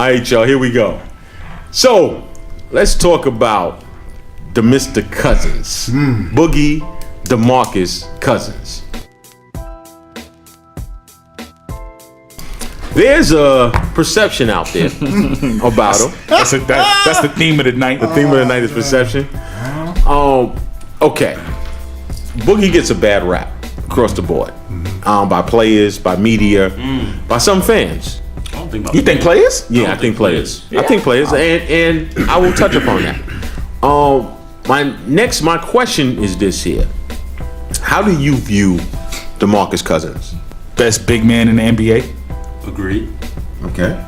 right, y'all. Here we go. So, let's talk about the Mr. Cousins. Boogie DeMarcus Cousins. There's a perception out there about him. That's the theme of the night. The theme of the night is perception. Okay. Boogie gets a bad rap across the board. By players, by media, by some fans. You think players? Yeah, I think players. Yeah. I think players, and I will touch upon that. My question is this here: how do you view DeMarcus Cousins? Best big man in the NBA. Agreed. Okay.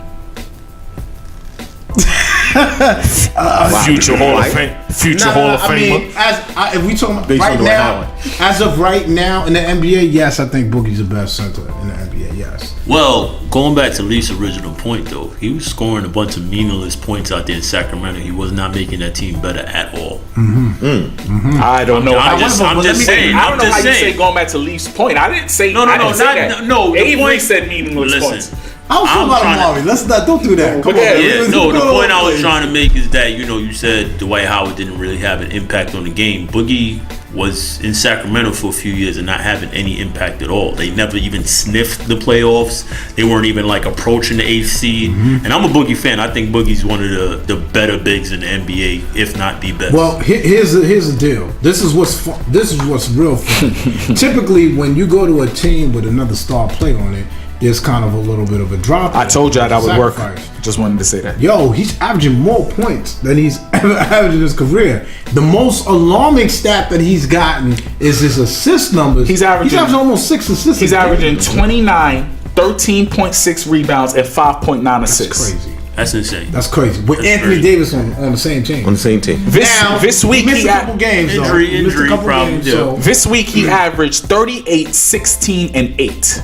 Future Hall of Fame. Hall of Famer. mean, if we talking about right now, as of right now in the NBA, yes, I think Boogie's the best center in the NBA. Yes. Well, going back to Lee's original point, though, he was scoring a bunch of meaningless points out there in Sacramento. He was not making that team better at all. I don't know. I'm just saying. I don't know how you say going back to Lee's point. I didn't say No. Avery said meaningless points. I was talking about Amari. Let's not. Don't do that. Come on. The point I was trying to make is that you said Dwight Howard didn't really have an impact on the game. Boogie was in Sacramento for a few years and not having any impact at all. They never even sniffed the playoffs. They weren't even like approaching the 8th seed. And I'm a Boogie fan. I think Boogie's one of the better bigs in the NBA, if not the best. Well, here's the deal. This is what's fun. This is what's real fun. Typically, when you go to a team with another star player on it, there's kind of a little bit of a drop. I told you that would work. Sacrifice. Just wanted to say that. Yo, he's averaging more points than he's ever averaged in his career. The most alarming stat that he's gotten is his assist numbers. He's averaging almost 6 assists. He's averaging 29, 13.6 rebounds, and 5.9 assists. Crazy. That's insane. That's crazy. With Anthony Davis on the same team. On the same team. This week he missed a couple games. Injury problem. This week he averaged 38, 16, and 8.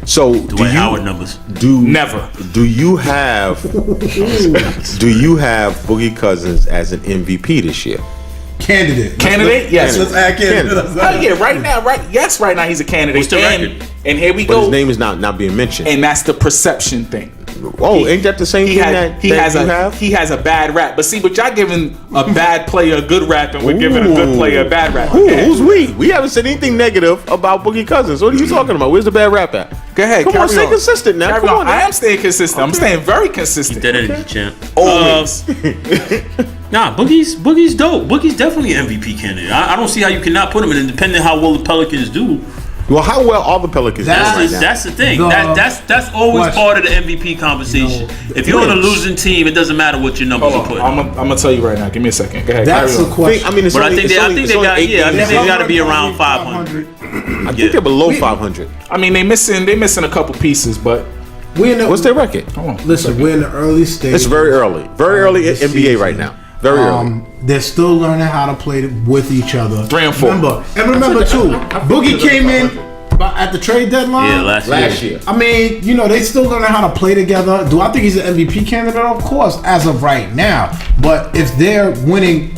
So Dwight Howard numbers. Never. Do you have Boogie Cousins as an MVP this year? Candidate? Yes. Let's add candidate. Right now he's a candidate. What's the record? And here we But go. his name is not being mentioned. And that's the perception thing. Oh, ain't that the same thing that you have? He has a bad rap. But see, but y'all giving a bad player a good rap, and we're giving a good player a bad rap. Who's we? We haven't said anything negative about Boogie Cousins. What are you talking about? Where's the bad rap at? Go ahead. Come on, stay consistent now. Come on. I am staying consistent. I'm staying very consistent. Dead energy champ. Always. Boogie's dope. Boogie's definitely an MVP candidate. I don't see how you cannot put him in, depending on how well the Pelicans do. Well, how well are the Pelicans doing right now? That's the thing. That's always part of the MVP conversation. If you're on a losing team, it doesn't matter what your numbers are putting. I'm gonna tell you right now. Give me a second. Go ahead. That's the question. I think they got to be around 500. I think they're below 500. I mean, they missing a couple pieces, but what's their record? Listen, we're in the early stage. It's very early in NBA right now. Very early. They're still learning how to play with each other. 3 and 4. Remember too, Boogie came in at the trade deadline. Yeah, last year. I mean, they still learning how to play together. Do I think he's an MVP candidate? Of course, as of right now. But if they're winning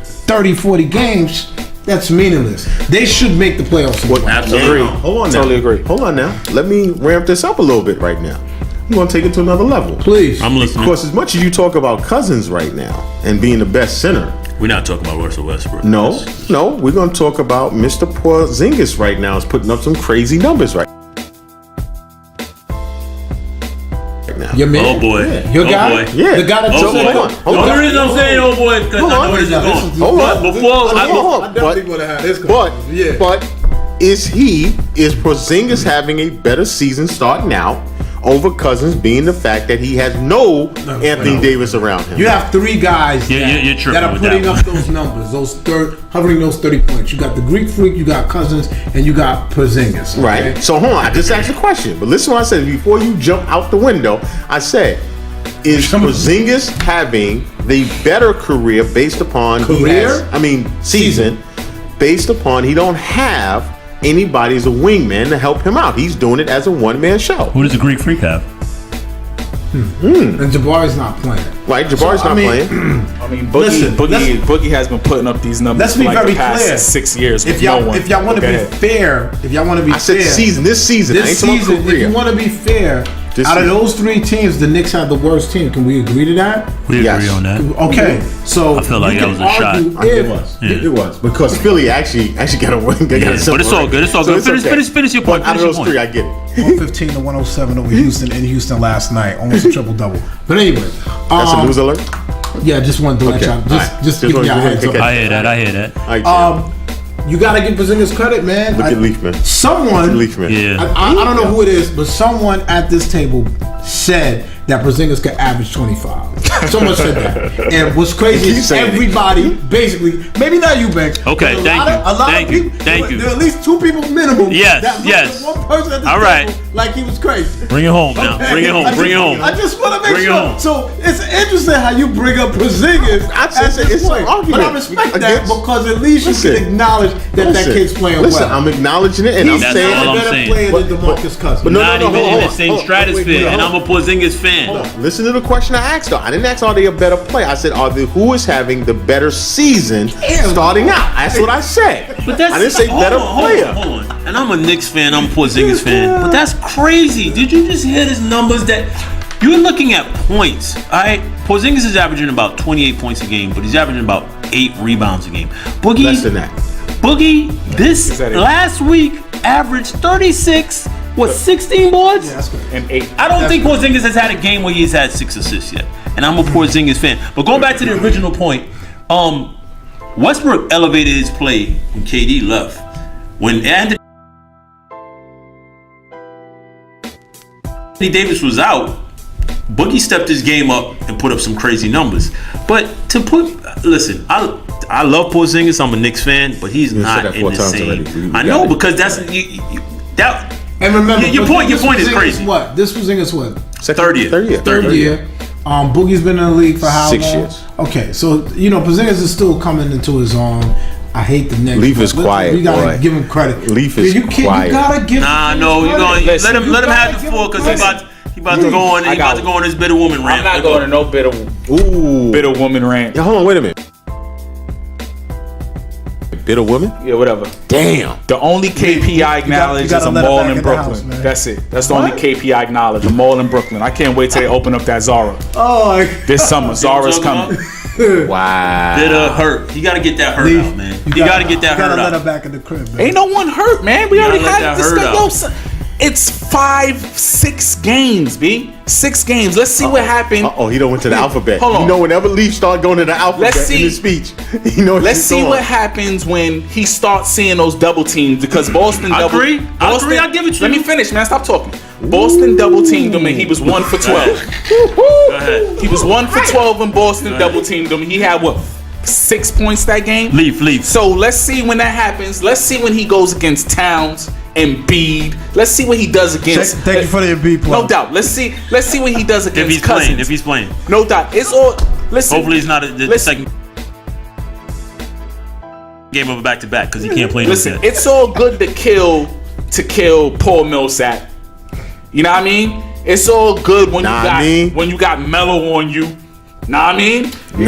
30, 40 games, that's meaningless. They should make the playoffs. Absolutely. Hold on now. Totally agree. Hold on now. Let me ramp this up a little bit right now. I'm going to take it to another level. Please. I'm listening. Of course, as much as you talk about Cousins right now and being the best center, we're not talking about Russell Westbrook. No, we're going to talk about Mr. Porzingis right now. Is putting up some crazy numbers right now. Your man? Oh boy. Yeah. Your guy? Boy. Yeah. The guy that Hold on. The only reason I'm saying oh boy is because I know where this is going. Hold on. But is Porzingis having a better season starting out over Cousins, being the fact that he has no Anthony Davis around him? You have 3 guys you're that are putting up those numbers, hovering those 30 points. You got the Greek Freak, you got Cousins, and you got Porzingis. Okay? Right. So hold on, I just asked a question. But listen to what I said before you jump out the window. I said, is Porzingis having the better career based upon season based upon he don't have anybody as a wingman to help him out? He's doing it as a one-man show. Who does the Greek Freak have? And Jabari's not playing. Right, Jabari's not playing. I mean, Boogie has been putting up these numbers for like the past 6 years. If y'all want to be fair, I said this season. I ain't talking about career. if you want to be fair, Out of those 3 teams, the Knicks have the worst team. Can we agree to that? We agree on that. Okay, so I feel like you that can was a shot. argue It was because Philly actually got a win. They got a But it's all good. It's all good. Finish your point. But out of Finish those your 3, point. I get it. 115 to 107 over Houston in Houston last night, almost a triple double. But anyway, That's a news alert. Yeah, just wanted to let y'all just give y'all a heads up. I hear that. All right, You gotta give Porzingis credit, man. look at Leafman. Someone, Leafman. Yeah. I don't know who it is, but someone at this table said that Porzingis could average 25. Someone said that. And what's crazy is everybody, basically, maybe not you, Banks. Okay, but thank you. A lot Thank of you. people, Thank you. There are at least 2 people minimum Yes, that looked yes. at one person at this All right. table like he was crazy. Bring it home now. Okay? Bring it home. I just want to make Bring it sure. home. So it's interesting how you bring up Porzingis at this it's an point. argument. But I respect that Against- because at least you Listen. can acknowledge that kid's playing Listen, well. I'm acknowledging it, and He's I'm That's saying all a I'm better saying. player than DeMarcus Cousins. but no, Not even in the same stratosphere, and I'm a Porzingis fan. Listen to the question I asked, though. I didn't ask, are they a better player? I said, who is having the better season starting out? That's what I said. But that's, I didn't say hold better on, player. Hold on. And I'm a Knicks fan. I'm a Porzingis fan. But that's crazy. Did you just hear his numbers? That you're looking at points. All right, Porzingis is averaging about 28 points a game, but he's averaging about 8 rebounds a game. Boogie, Less than that. Boogie, this that it? last week averaged 36. 16 boards? Yeah, that's good. And 8. I don't think Porzingis has had a game where he's had 6 assists yet. And I'm a Porzingis fan. But going back to the original point, Westbrook elevated his play when KD left. When Anthony Davis was out, Boogie stepped his game up and put up some crazy numbers. But listen, I love Porzingis. I'm a Knicks fan, but he's not that in 4 the times same. already. I know, because that's that. And remember, Your point is Porzingis crazy. What? This Porzingis what? Third year. Third year. Boogie's been in the league for how 6 long? years. Okay, so Porzingis is still coming into his own. I hate the Knicks. Leaf is quiet, We gotta boy. give him credit. Leaf is You quiet. gotta give. Nah, him no, you credit. going Listen, let him have the give floor him because he credit. about to go on. He I got about to go on his bitter woman rant. I'm not going to no bitter woman rant. Yeah, hold on, wait a minute. Bitter woman? Yeah, whatever. Damn. The only KPI I acknowledge you gotta is a let it mall back in in the Brooklyn. house, man. That's it. That's the only KPI I acknowledge. A mall in Brooklyn. I can't wait till they open up that Zara Oh, this summer. Zara's talking coming. Wow. Bitter hurt. He got to get that hurt Leaf, out, man. He got to get that You hurt gotta let out. her back in the crib, man. Ain't no one hurt, man. We You already gotta let had that this. hurt out. Yo, it's 6 games, B. 6 games. Let's see what happened. He don't went to the alphabet. Hold on. You know, whenever Leaf start going to the alphabet Let's see. in his speech, you know. Let's see what happens when he starts seeing those double teams because Boston I double. agree. I Boston, agree. I'll give it to Let you. me finish, man. Stop talking. Boston double teamed him and he was 1 for 12. Go ahead. He was 1 for 12 when Boston double teamed him. He had 6 points that game? Leaf. So let's see when that happens. Let's see when he goes against Towns and Embiid. Let's see what he does against. Thank you for the Embiid play. No doubt. Let's see what he does against If he's playing. No doubt. It's all. Listen. Hopefully he's not the second game of a back-to-back because he can't play no Listen, yet. it's all good to kill Paul Millsap. You know what I mean? It's all good when you got Melo on you. Know what I mean? Come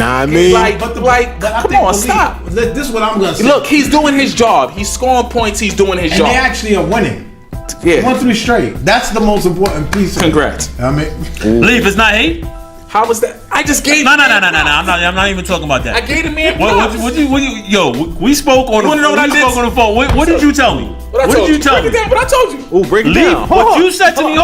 on, stop. This is what I'm gonna say. Look, he's doing his job. He's scoring points. He's doing his and job. they actually are winning. Yeah. 1-3 straight. That's the most important piece. Congrats. I mean, Leaf, it's not hate. How was that? I just gave. No. I'm not even talking about that. I gave the man What props. we spoke on the phone. On the phone. What did you tell me? What did you tell me? Break it down. What I told you. Oh, break it Leaf, down. what you said to me. No.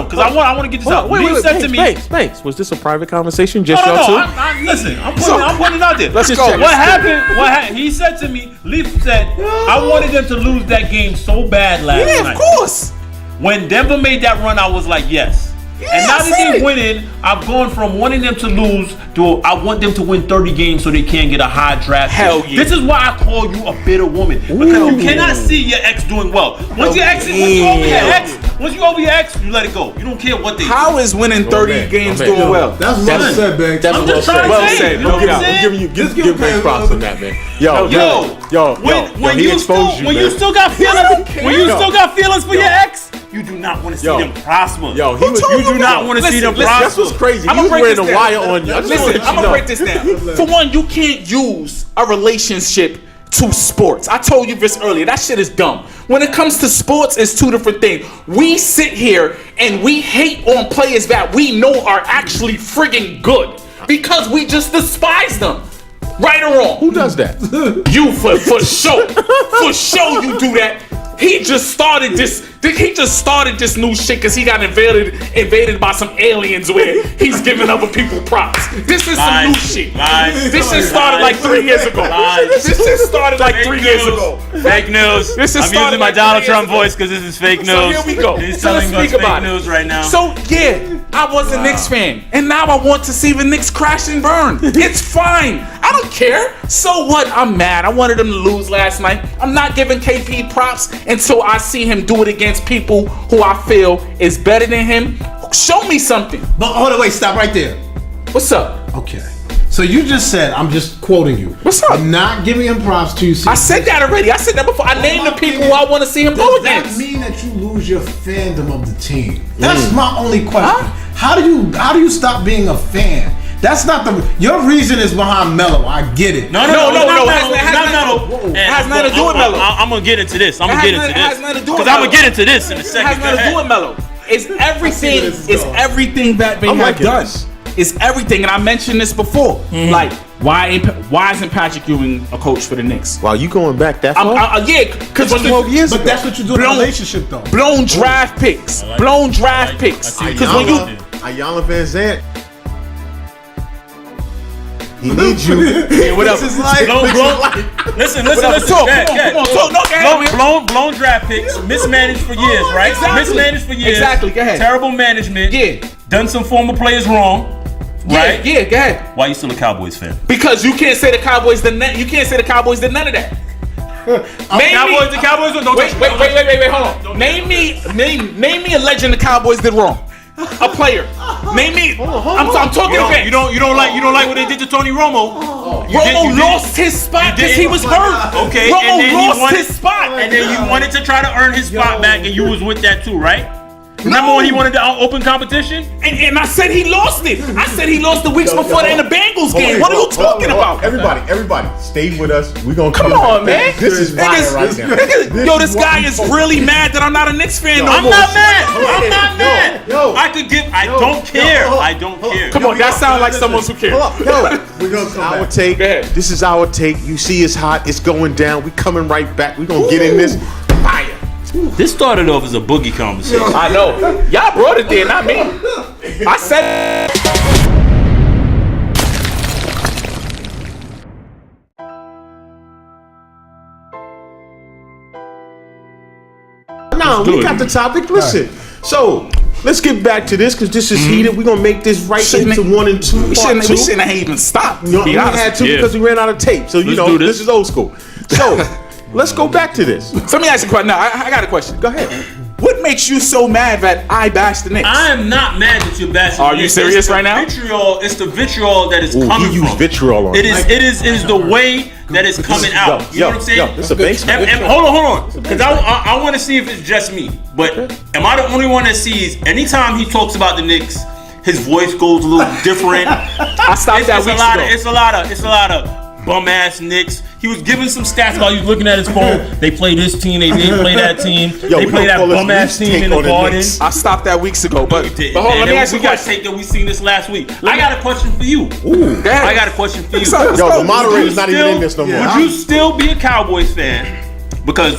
Because I want to get this out. Leaf said to me. Thanks. Was this a private conversation? Just No. y'all two? Listen, I'm putting it out there. Let's go. What happened? He said to me. Leaf said, I wanted them to lose that game so bad last night. Yeah, of course. When Denver made that run, I was like, yes. And now that they're winning, I've gone from wanting them to lose to I want them to win 30 games so they can't get a high draft. Hell yeah. This is why I call you a bitter woman. Because you cannot see your ex doing well. Once you over your ex, you let it go. You don't care what they do. How is winning 30 games doing well? that's what I said, Banks. I'm just trying to Well say. said. You know what I'm I'm saying? giving you big props on that, man. Yo, When he you exposed you, when man. you still got feelings for your ex, you do not want to see them prosper. Yo, you do not want to see them prosper. That's what's crazy. I'ma He was break wearing this a down. wire on you. I just wanna Listen, let I'm you gonna know. break this down. For one, you can't use a relationship to sports. I told you this earlier. That shit is dumb. When it comes to sports, it's two different things. We sit here and we hate on players that we know are actually friggin' good because we just despise them. Right or wrong? Who does that? You for sure. For sure you do that. He just started this new shit because he got invaded by some aliens where he's giving other people props. This is some new shit. This shit started like 3 years ago. This shit started like 3 years ago. Fake news. This is I'm started using my like Donald 3 Trump years voice because this is fake news. So here we go. He's So let's telling us speak about fake it. news right now. So yeah, I was a Knicks fan, and now I want to see the Knicks crash and burn. It's fine. I don't care. So what? I'm mad. I wanted them to lose last night. I'm not giving KP props until I see him do it against people who I feel is better than him. Show me something. But hold on, wait, stop right there. What's up? Okay. So you just said, I'm just quoting you. What's up? I'm not giving him props to you. I said that already. I said that before. I named the people who I want to see him go Does that against. mean that you lose your fandom of the team? That's my only question. How do you stop being a fan? That's not your reason is behind Melo. I get it. No. It has nothing to do with Melo. I'm gonna get into this. It has nothing to do with Because I'm gonna Melo. get into this in a It second. has nothing to do with Melo. It's everything. It's everything that they I'm have liking done. this. It's everything, and I mentioned this before. Like, why isn't Patrick Ewing a coach for the Knicks? Wow, you going back that far? Yeah, because That's 12 years But ago. that's what you do in a relationship, though. blown draft picks, Because when you Ayala Van Zant. He needs you. whatever. This is like, Listen. Talk. Come on, talk. No, go ahead. Blown draft picks, mismanaged for years, right? Exactly. Mismanaged for years. Exactly, go ahead. Terrible management. Yeah. Done some former players wrong. Right? Yeah, go ahead. Why you still a Cowboys fan? Because you can't say the Cowboys did none. You can't say the Cowboys did none of that. The Cowboys don't Wait, hold on. Name me a legend the Cowboys did wrong. A player. Name me. I'm talking about. You don't like what they did to Tony Romo. Romo lost his spot because he was hurt. Okay, Romo and then lost his spot. And then you wanted to try to earn his spot back, and you was with that too, right? Remember when he wanted to open competition? And I said he lost it. I said he lost the weeks before in the Bengals game. What are you talking about? Everybody, stay with us. We're gonna Come on, man. This is fire right now. This guy is really mad that I'm not a Knicks fan no I'm more. not mad. Yo. I don't care. I don't care. Come on, that sounds like someone who cares. We're gonna come our take. Go ahead. This is our take. You see it's hot. It's going down. We coming right back. We gonna get in this fire. This started off as a boogie conversation. I know. Y'all brought it there, not me. I said. No, we got the topic. Listen. So let's get back to this because this is heated. We're gonna make this right into 1 and 2. We shouldn't have even stopped. You know, we had to because we ran out of tape. So you Let's know do this is old school. So let's go back to this. So let me ask you a question. Now, I got a question. Go ahead. What makes you so mad that I bashed the Knicks? I am not mad that you're bashing. Are you serious right now? It's the vitriol that is coming He used from. vitriol on It is the way that it's coming out. You know what I'm saying? Yo, this is a basement. And hold on. Because I want to see if it's just me. But am I the only one that sees anytime he talks about the Knicks, his voice goes a little different? I stopped that weeks ago. It's a lot of bum ass Knicks. He was giving some stats about he was looking at his phone. They play this team, they didn't play that team. They play that bum ass team in the Garden. I stopped that weeks ago, but hold on, let me ask you a question. Take that we seen this last week. I got a question for you. I got a question for you. Yo, the moderator's not even in this no more. Would you still be a Cowboys fan? Because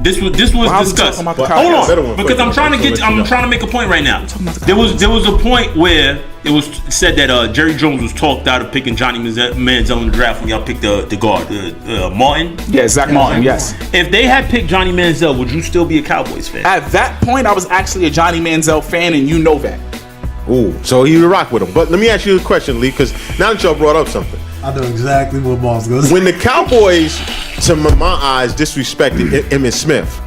this was discussed. Hold on, because I'm trying to make a point right now. There was a point where it was said that Jerry Jones was talked out of picking Johnny Manziel in the draft when y'all picked the guard, Martin. Yeah, Zach Martin. Yes. If they had picked Johnny Manziel, would you still be a Cowboys fan? At that point, I was actually a Johnny Manziel fan, and you know that. Ooh, so you rock with him. But let me ask you a question, Lee, because now that y'all brought up something. I know exactly what Ball's going to say. When the Cowboys, to my eyes, disrespected Emmitt Smith,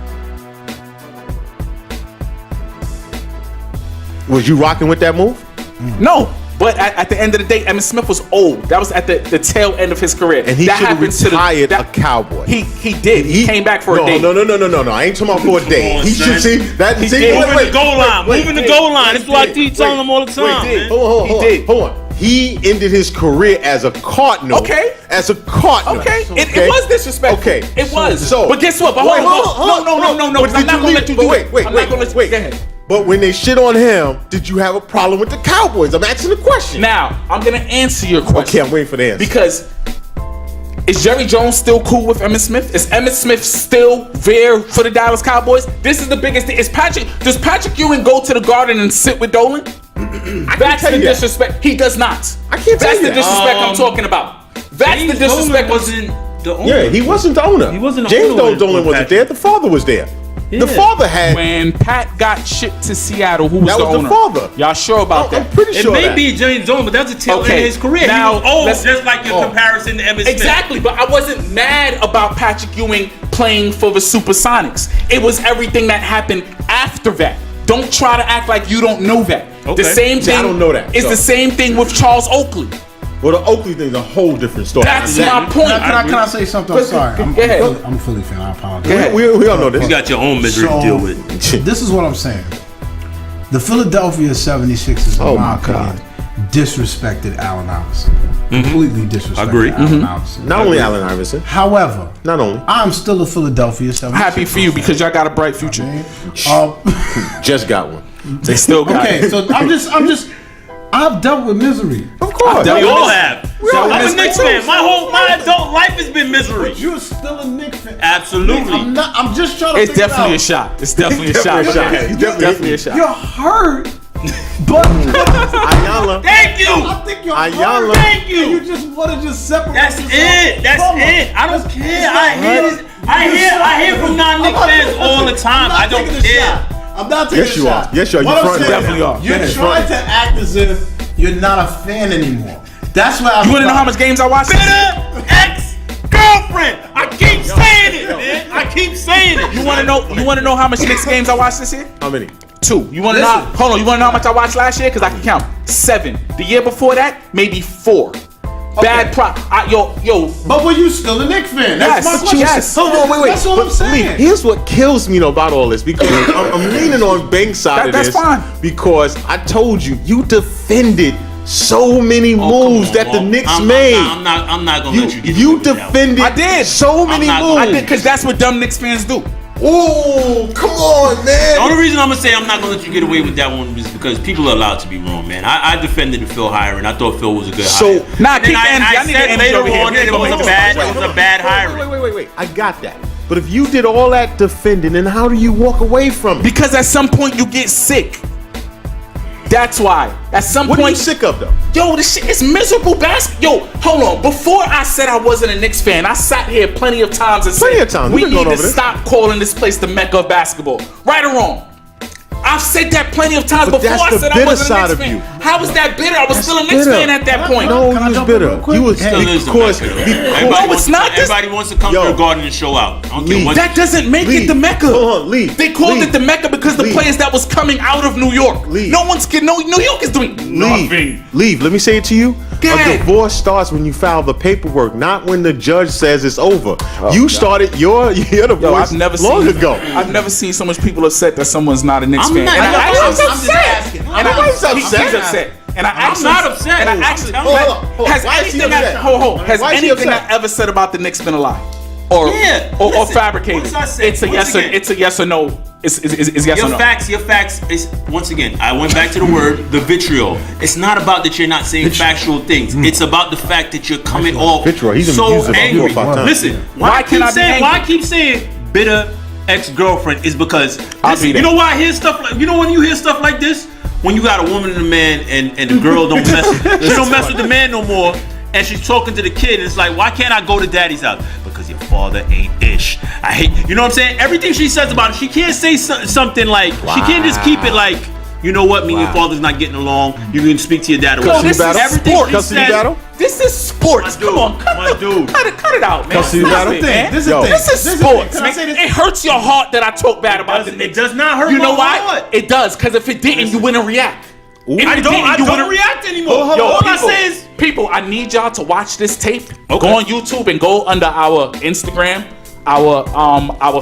was you rocking with that move? No, but at the end of the day, Emmitt Smith was old. That was at the tail end of his career. And he should have retired a Cowboy. He did. He came back for a day. No. I ain't talking about for a day. He should see that. Moving the goal line. Moving the goal line. That's what I keep telling him all the time. Hold on. he ended his career as a Cardinal. Okay. As a Cardinal. Okay. It was disrespectful. Okay. It was. So, but guess what? But wait, hold on. No. But I'm not gonna let you do it. Wait. I'm not gonna let you. Go ahead. But when they shit on him, did you have a problem with the Cowboys? I'm asking the question. Now, I'm going to answer your question. Okay, I'm waiting for the answer. Because is Jerry Jones still cool with Emmitt Smith? Is Emmitt Smith still there for the Dallas Cowboys? This is the biggest thing. Does Patrick Ewing go to the Garden and sit with Dolan? That's the disrespect. He does not. I can't tell That's you the that. disrespect I'm talking about. That's James the disrespect. Dolan wasn't the owner. Yeah, he wasn't the owner. He wasn't the James owner Dolan when wasn't there. The father was there. The father had. When Pat got shipped to Seattle, who was That the was owner? the father. Y'all sure about that? I'm pretty It sure may that. be James Dolan, but that's a tail end Okay, of his career. now, He was old, let's- just like your comparison to Emmitt Smith. Exactly, but I wasn't mad about Patrick Ewing playing for the Supersonics. It was everything that happened after that. Don't try to act like you don't know that. Okay. The same See, thing. I don't know that, It's so. the same thing with Charles Oakley. Well, the Oakley thing's a whole different story. That's my point. Can I say something? I'm sorry. I'm Go ahead. I'm a Philly fan. I apologize. Go ahead. We all know this. You got your own misery to deal with. This is what I'm saying. The Philadelphia 76ers, in Oh, my my God. opinion, disrespected Allen Iverson. Completely disrespected Agree. Allen Iverson. Not only Allen Iverson. However, Not only. I'm still a Philadelphia 76ers. Happy for you because y'all got a bright future. Just got one. They still got Okay, it. so I've dealt with misery. Of course. dealt We with all this- have. all I'm have a Knicks misery. fan. My adult life has been misery. You're still a Knicks fan. Absolutely. I'm just trying to It's figure definitely a out. shot. It's definitely a shot. Definitely a shot. Okay. He's Definitely a shot. You're hurt, but Ayala. Thank you. I think you're Ayala. hurt. Thank you. And you just want to just separate. That's yourself it. That's from it. them. I don't care. It's I not hear hurt. this. I hear from non-Knicks fans all the time. I don't care. I'm not taking Yes, a you shot. are. Yes, you are. What You're I'm fronting. saying, Definitely are. You're Yes, trying to act as if you're not a fan anymore. That's what I'm. You want to know how much games I watched? Bitter ex-girlfriend. I keep saying it, man. I keep saying it. You want to know? You want to know how much Knicks games I watched this year? How many? 2. You want to know? Listen. Hold on. You want to know how much I watched last year? Because I can count. 7. The year before that, maybe 4. Bad prop. Yo. But were you still a Knicks fan? That's Yes, my question. yes. Hold on, wait. That's what I'm saying. Lee, here's what kills me about all this because I'm leaning on Bank's side of That's this. fine. Because I told you defended so many moves Come that on, the Walt. Knicks I'm made. not gonna let you get You away with that one. defended I did. so many not- moves. I did because that's what dumb Knicks fans do. Oh, come on, The man. only reason I'm gonna say I'm not gonna let you get away with that one is because people are allowed to be wrong, man. I defended the Phil hiring. I thought Phil was a good So- hire. Nah, And then keep the energy. I I need the said energy later over here. on that it was a bad hiring. Wait. I got that. But if you did all that defending, then how do you walk away from it? Because at some point you get sick. That's why. At some What are you point, sick of, though? yo, this shit is miserable basketball. Yo, hold on. Before I said I wasn't a Knicks fan, I sat here plenty of times and Plenty said of times. we We've been need going to over this. stop calling this place the Mecca of basketball. Right or wrong? I've said that plenty of times But before that's I the said I bitter wasn't a side Knicks of fan. you. How was that bitter? I was still a Knicks bitter. fan at that point. No, Can I you was jump in bitter. real quick? You was Hey, Still is the because Mecca, though. because No, it's not. Everybody wants to come Yo. to the Garden and show out. I don't care Lee. what. That doesn't make Lee, it the Mecca. hold on, Lee, They called Lee, it the Mecca because the Lee. players that was coming out of New York. Lee. No one's getting. No, New York is doing nothing. Leave. Let me say it to you. Go A ahead. divorce starts when you file the paperwork, not when the judge says it's over. You started your divorce Yo, I've never long seen. ago. I've never seen so much people upset that someone's not a Knicks I'm fan. not- And I'm I not- actually I'm was just upset. asking. And Nobody's I, he's upset. upset. And I actually, not upset. And I I'm actually, telling you. Hold on. has Why is he anything upset? has Why is he anything I upset? ever said about the Knicks been a lie, or Yeah, or listen, fabricated? what did I say? It's a Once yes or again. it's a yes or no. It's yes or no. Your facts is once again. I went back to the word the vitriol. It's not about that you're not saying factual things. It's about the fact that you're coming off Vitriol. He's so used it about 4 angry. or 5 times. Listen, Why why I can I keep be saying angry? bitter ex-girlfriend is because I'll listen, be there. you know why I hear stuff like when you hear stuff like this when you got a woman and a man and the girl don't mess she don't mess with the man no more. And she's talking to the kid, and it's like, why can't I go to daddy's house? Because your father ain't ish. I hate, you know what I'm saying? Everything she says about it, she can't say something like, she can't just keep it like, you know what, me and your father's not getting along. You can speak to your dad. Or Yo, whatever. this is Everything sport. she Custody says- battle? This is sports. My Come on, dude, my dude. cut it out, man. Custody Stop battle? it, man. This is Yo. the thing. This is This is the sports. thing. Can I man. say this? It hurts your heart that I talk bad about the It Knicks. does not hurt You know my why? heart. It does, because if it didn't, you wouldn't react. If I it don't didn't, you wouldn't react anymore. Yo, All I people, say is people, I need y'all to watch this tape. Okay. Go on YouTube and go under our Instagram, our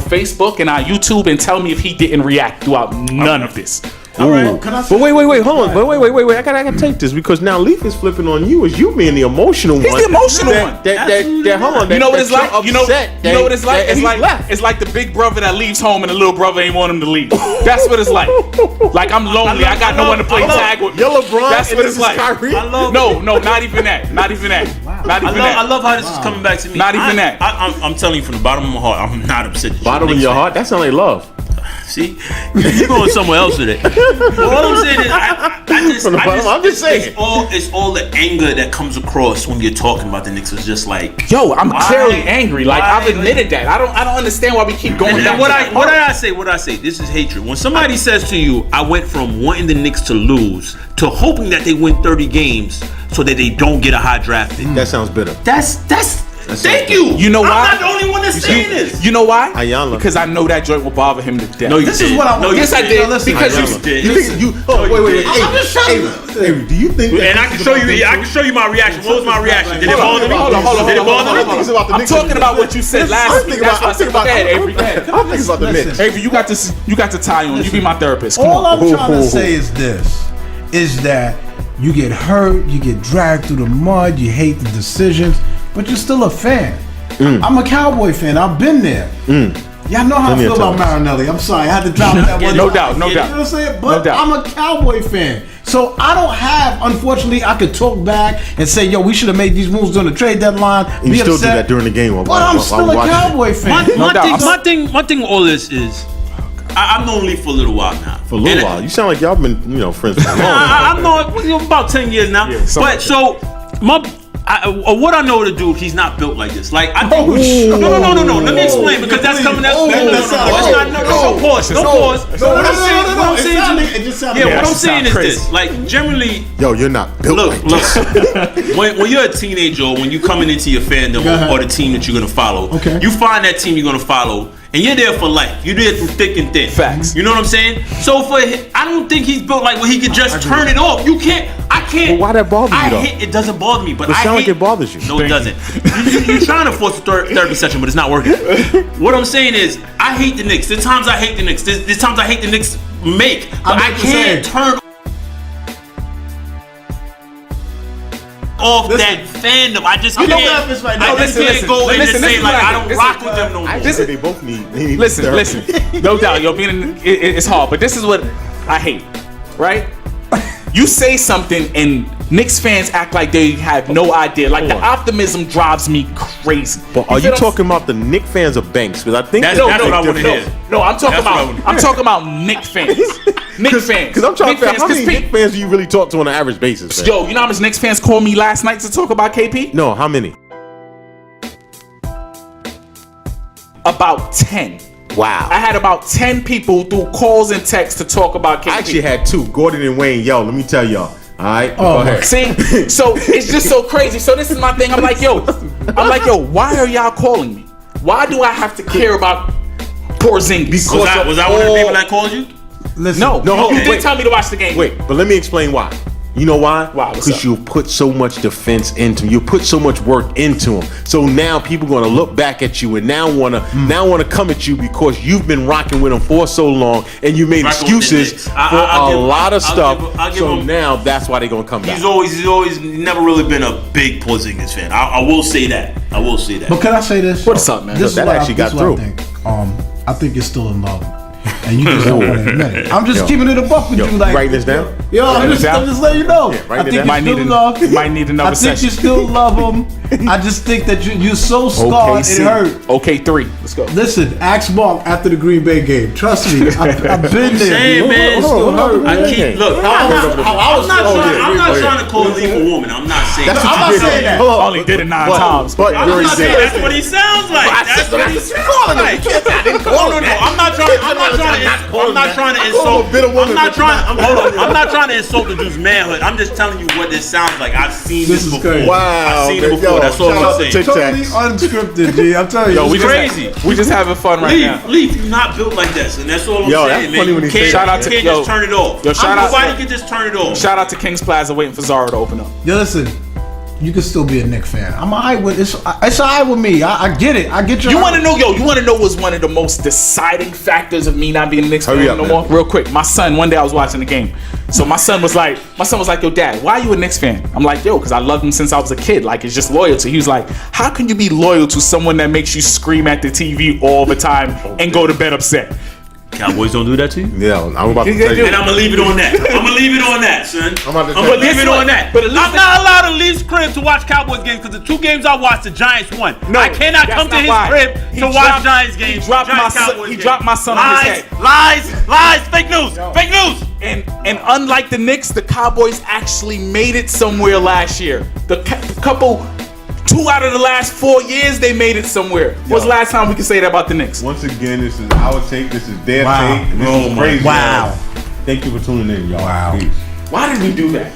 Facebook, and our YouTube, and tell me if he didn't react throughout none of this. All right. Can I say But wait, hold on. But wait. I gotta take this because now Leaf is flipping on you as you being the emotional one. He's the emotional one. Hold on. You know what it's like? You know what it's like? Left. It's like the big brother that leaves home and the little brother ain't want him to leave. That's what it's like. Like I'm lonely. I got no one to play tag with. You're LeBron. That's what it's like. Kyrie. No, not even that. Not even that. Not even that. I love how this is coming back to me. Not even that. I'm telling you from the bottom of my heart, I'm not upset. Bottom of your heart. That sounds like love. See, you're going somewhere else with it. All I'm saying is, I'm just saying. It's all the anger that comes across when you're talking about the Knicks. It's just like, Yo, I'm clearly angry. Like I've admitted that. I don't understand why we keep going and back. what did I say? What did I say? This is hatred. When somebody says to you, I went from wanting the Knicks to lose to hoping that they win 30 games so that they don't get a high draft pick. That sounds bitter. That's thank you. You know why? I'm not the only one that's saying this. You know why? Ayala. Because I know that joint will bother him to death. No, you This did. is what I want. Yes, I did. Listen, Because Ayala. you did. You think you? Oh, wait. I'm just trying Avery, do you think? And I can show you. I can show you my reaction. What was my reaction? Did it bother me? Hold on. Did it bother me? I'm talking about what you said last week. That's why I said, go ahead, Avery. Go ahead. I'm thinking about the Knicks. Avery, you got to tie on. You be my therapist. Come All on. I'm trying to say is this: is that you get hurt, you get dragged through the mud, you hate the decisions, but you're still a fan. I'm a Cowboy fan. I've been there. Y'all know how I feel about Marinelli. I'm sorry, I had to drop that one. No doubt. You know what I'm saying? But No doubt. I'm a Cowboy fan. So I don't have, unfortunately, I could talk back and say, yo, we should have made these moves during the trade deadline. You still do that during the game. But I'm still a Cowboy fan. My thing with all this is, I've known Lee for a little while now. For a little while. You sound like y'all been, friends for a long time. I've known about 10 years now. But so what I know to do, he's not built like this. Like I think. No. Let me explain because that's coming. Don't pause. What I'm saying is this. Like generally. Yo, you're not built like this. When you're a teenager or when you're coming into your fandom or the team that you're gonna follow, you find that team you're gonna follow. And you're there for life. You're there through thick and thin. Facts. You know what I'm saying? So I don't think he's built like where he could just turn it off. I can't. Well, why that bother you though? It doesn't bother me, but It sounds like it bothers you. No, it doesn't. You're trying to force a therapy session, but it's not working. What I'm saying is, I hate the Knicks. There's times I hate the Knicks. There's times I hate the Knicks make, but I can't turn off that fandom. I just can't. I just can't go and just say like I don't rock with them no more. They both need Listen. No doubt, yo, it's hard, but this is what I hate, right? You say something and Knicks fans act like they have no idea. Like the optimism drives me crazy. But are you talking about the Knicks fans or Banks? Because I think That's what I want to hear. No, I'm talking about Knicks fans. Knicks fans. Because I'm trying to figure out how many Knicks Knicks fans do you really talk to on an average basis? Man? Yo, you know how much Knicks fans called me last night to talk about KP? No, how many? About 10. Wow. I had about 10 people through calls and texts to talk about KP. I actually had 2, Gordon and Wayne. Yo, let me tell y'all. All right, go ahead. See, so it's just so crazy. So this is my thing. I'm like, yo, why are y'all calling me? Why do I have to care about Porzingis? Because was I one of the people that called you? Listen, No, you didn't tell me to watch the game. Wait, but let me explain why. You know why? Why? What's Because up? you put so much defense into him. You put so much work into him. So now people are gonna look back at you and now wanna come at you because you've been rocking with him for so long and you made excuses for a lot of stuff. So now that's why they're gonna come back. He's always never really been a big Porzingis fan. I will say that. But can I say this? What's up, man? This That is what actually got this is what through. I think you're still in love. And you just don't want to admit it. I'm just keeping it a buck with you. Like, writing this down? Yo, I'm just letting you know. write I it think down. you still love. You might need another I think session. you still love him. I just think that you're so scarred, it hurt. Okay, 3. Let's go. Listen, ask Mark after the Green Bay game. Trust me, I've been there. Saying, man, It still hurt. I'm not trying to call Lee a woman. I'm not saying that. I'm not saying that. Only did it 9 times. But I'm not saying that's what he sounds like. That's what he sounds like. No. I'm not trying to insult. I'm not trying to insult the dude's manhood. I'm just telling you what this sounds like. I've seen this is before. crazy. Wow. I've seen it before. That's all I'm saying. Totally unscripted, G. I'm telling you. Yo, we it's crazy. We just having fun right now. Leaf, you're not built like this, and that's all I'm Yo, saying, that's funny when he says Shout out to- you can't yo, just turn it off. yo, shout out- Nobody can just turn it off. Shout out to Kings Plaza waiting for Zara to open up. Yo, listen. you can still be a Knicks fan. I'm alright with it's alright with me. I get it. I get your. You want to know, you want to know what's one of the most deciding factors of me not being a Knicks fan no more? Real quick, my son. One day I was watching the game, so my son was like, "Yo, Dad, why are you a Knicks fan?" I'm like, "Yo, because I loved him since I was a kid. Like, it's just loyalty." He was like, "How can you be loyal to someone that makes you scream at the TV all the time and go to bed upset?" Cowboys don't do that to you? Yeah, I'm about to tell you. And I'm gonna leave it on that. I'm gonna leave it on that, son. I'm about to I'm gonna leave it on that. But I'm not allowed to leave crib to watch Cowboys games because the 2 games I watched, the Giants won. No, I cannot come to his crib to watch Giants games. He dropped my son on his head. Lies, fake news, fake news. And unlike the Knicks, the Cowboys actually made it somewhere last year. The couple 2 out of the last 4 years, they made it somewhere. When's the last time we can say that about the Knicks? Once again, this is our take. This is their take. And this is crazy. Wow. Thank you for tuning in, y'all. Wow. Peace. Why did we do that?